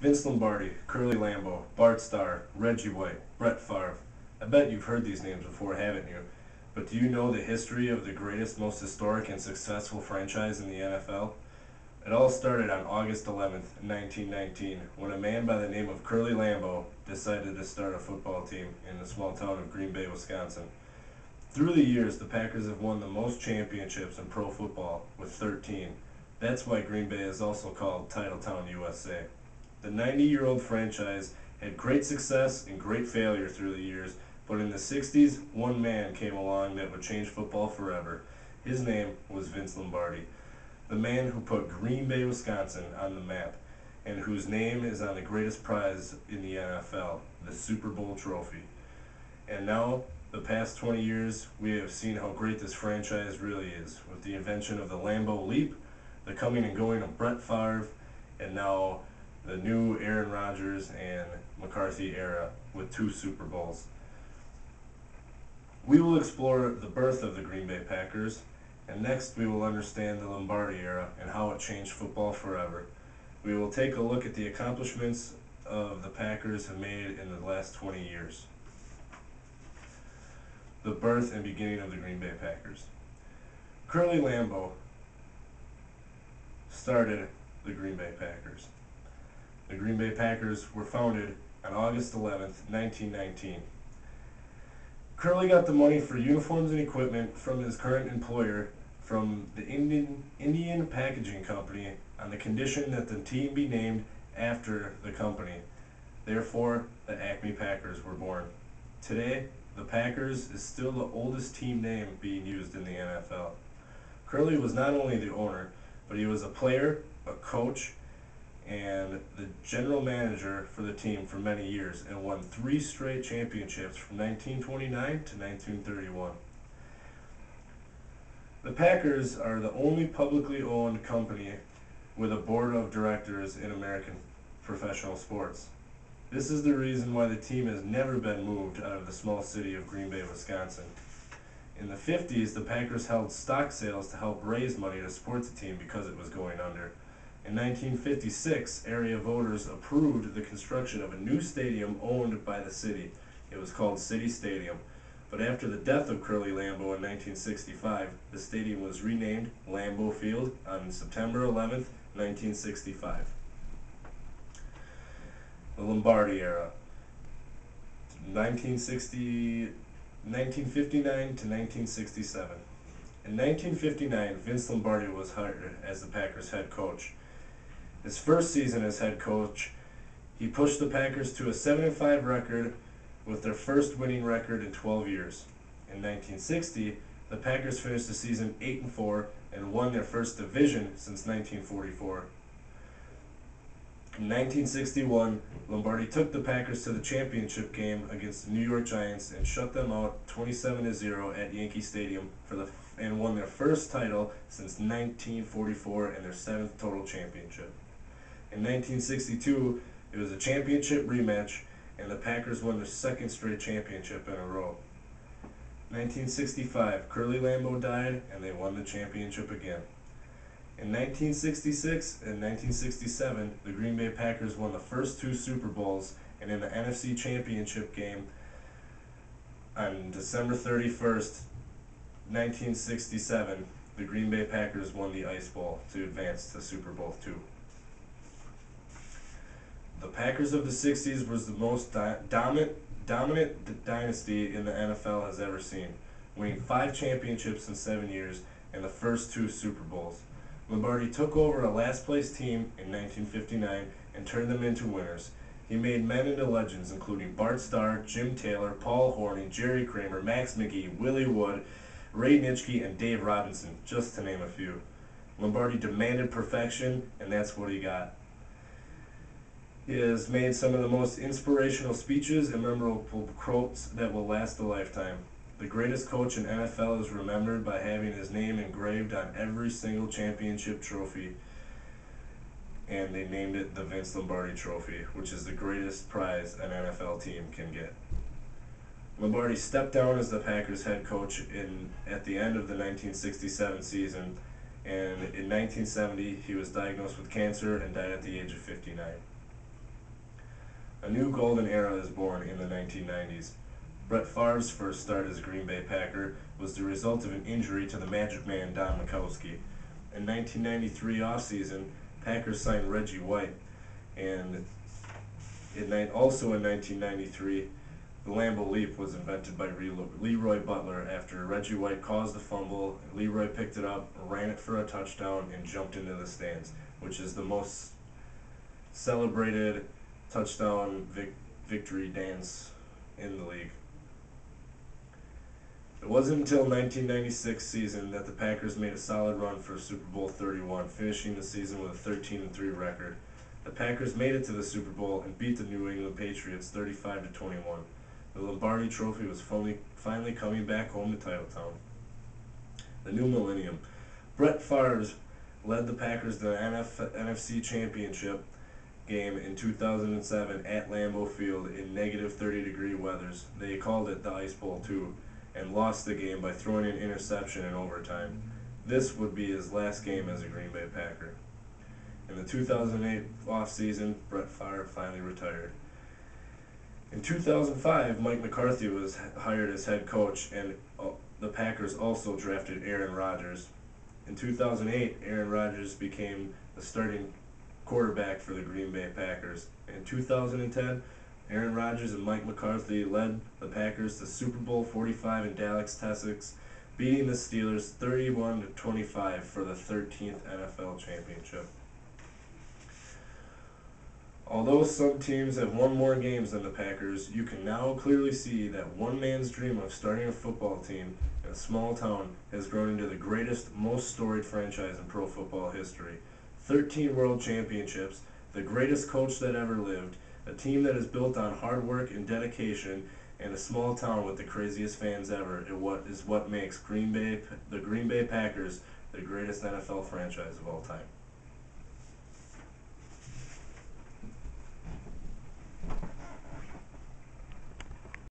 Vince Lombardi, Curly Lambeau, Bart Starr, Reggie White, Brett Favre. I bet you've heard these names before, haven't you? But do you know the history of the greatest, most historic, and successful franchise in the NFL? It all started on August 11th, 1919, when a man by the name of Curly Lambeau decided to start a football team in the small town of Green Bay, Wisconsin. Through the years, the Packers have won the most championships in pro football, with 13. That's why Green Bay is also called Titletown, USA. The 90-year-old franchise had great success and great failure through the years, but in the 60s, one man came along that would change football forever. His name was Vince Lombardi, the man who put Green Bay, Wisconsin on the map, and whose name is on the greatest prize in the NFL, the Super Bowl trophy. And now, the past 20 years, we have seen how great this franchise really is, with the invention of the Lambeau Leap, the coming and going of Brett Favre, and now the new Aaron Rodgers and McCarthy era with 2 Super Bowls. We will explore the birth of the Green Bay Packers, and next we will understand the Lombardi era and how it changed football forever. We will take a look at the accomplishments of the Packers have made in the last 20 years. The birth and beginning of the Green Bay Packers. Curly Lambeau started the Green Bay Packers. The Green Bay Packers were founded on August 11th, 1919. Curly got the money for uniforms and equipment from his current employer from the Indian Packaging Company on the condition that the team be named after the company. Therefore, the Acme Packers were born. Today, the Packers is still the oldest team name being used in the NFL. Curly was not only the owner, but he was a player, a coach, and the general manager for the team for many years, and won 3 straight championships from 1929 to 1931. The Packers are the only publicly owned company with a board of directors in American professional sports. This is the reason why the team has never been moved out of the small city of Green Bay, Wisconsin. In the 50s, the Packers held stock sales to help raise money to support the team because it was going under. In 1956, area voters approved the construction of a new stadium owned by the city. It was called City Stadium. But after the death of Curly Lambeau in 1965, the stadium was renamed Lambeau Field on September 11th, 1965. The Lombardi era, 1959 to 1967. In 1959, Vince Lombardi was hired as the Packers head coach. His first season as head coach, he pushed the Packers to a 7-5 record with their first winning record in 12 years. In 1960, the Packers finished the season 8-4 and won their first division since 1944. In 1961, Lombardi took the Packers to the championship game against the New York Giants and shut them out 27-0 at Yankee Stadium and won their first title since 1944 and their 7th total championship. In 1962, it was a championship rematch, and the Packers won their 2nd straight championship in a row. 1965, Curly Lambeau died, and they won the championship again. In 1966 and 1967, the Green Bay Packers won the first 2 Super Bowls, and in the NFC Championship game on December 31st, 1967, the Green Bay Packers won the Ice Bowl to advance to Super Bowl II. The Packers of the 60s was the most dominant dynasty in the NFL has ever seen, winning 5 championships in 7 years and the first 2 Super Bowls. Lombardi took over a last-place team in 1959 and turned them into winners. He made men into legends, including Bart Starr, Jim Taylor, Paul Hornung, Jerry Kramer, Max McGee, Willie Wood, Ray Nitschke, and Dave Robinson, just to name a few. Lombardi demanded perfection, and that's what he got. He has made some of the most inspirational speeches and memorable quotes that will last a lifetime. The greatest coach in NFL is remembered by having his name engraved on every single championship trophy, and they named it the Vince Lombardi Trophy, which is the greatest prize an NFL team can get. Lombardi stepped down as the Packers head coach at the end of the 1967 season, and in 1970 he was diagnosed with cancer and died at the age of 59. A new golden era is born in the 1990s. Brett Favre's first start as a Green Bay Packer was the result of an injury to the Magic Man Don Majkowski. In 1993 offseason, Packers signed Reggie White, and also in 1993, the Lambeau Leap was invented by Leroy Butler after Reggie White caused a fumble. Leroy picked it up, ran it for a touchdown, and jumped into the stands, which is the most celebrated touchdown victory dance in the league. It wasn't until 1996 season that the Packers made a solid run for Super Bowl 31, finishing the season with a 13-3 record. The Packers made it to the Super Bowl and beat the New England Patriots 35-21. The Lombardi Trophy was finally coming back home to Titletown. The new millennium. Brett Favre led the Packers to the NFC Championship game in 2007 at Lambeau Field in negative 30-degree weathers. They called it the Ice Bowl too, and lost the game by throwing an interception in overtime. This would be his last game as a Green Bay Packer. In the 2008 offseason, Brett Favre finally retired. In 2005, Mike McCarthy was hired as head coach, and the Packers also drafted Aaron Rodgers. In 2008, Aaron Rodgers became the starting quarterback for the Green Bay Packers. In 2010, Aaron Rodgers and Mike McCarthy led the Packers to Super Bowl 45 in Dallas, Texas, beating the Steelers 31-25 for the 13th NFL championship. Although some teams have won more games than the Packers, you can now clearly see that one man's dream of starting a football team in a small town has grown into the greatest, most storied franchise in pro football history. 13 world championships, the greatest coach that ever lived, a team that is built on hard work and dedication, and a small town with the craziest fans ever is what makes the Green Bay Packers the greatest NFL franchise of all time.